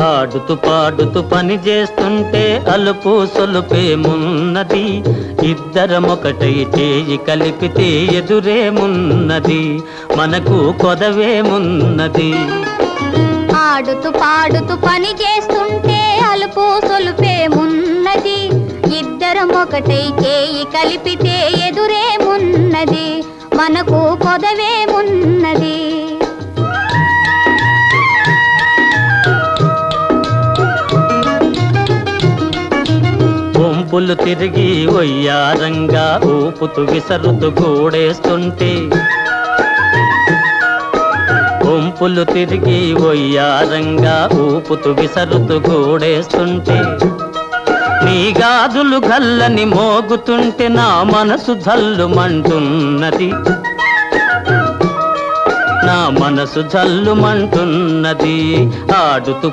ఆడుతూ పాడుతూ పని చేస్తుంటే అలుపు సొలుపేమున్నది, ఇద్దరమొకటై చేయి కలిపితే ఎదురేమున్నది, మనకు కొదవేమున్నది. ఆడుతూ పాడుతూ పని చేస్తుంటే అలుపు సొలుపేమున్నది, ఇద్దరమొకటై చేయి కలిపితే ఎదురేమున్నది, మనకు కొదవేమున్నది. వంపులు తిరిగి ఒయ్యారంగా ఊపుతూ విసరుతూ గూడేస్తుంటే, వంపులు తిరిగి ఒయ్యారంగా ఊపుతూ విసరుతూ గూడేస్తుంటే, నీ గాజులు గల్లని మోగుతుంటే నా మనసు జల్లుమంటున్నది, నా మనసు జల్లుమంటున్నది. ఆడుతూ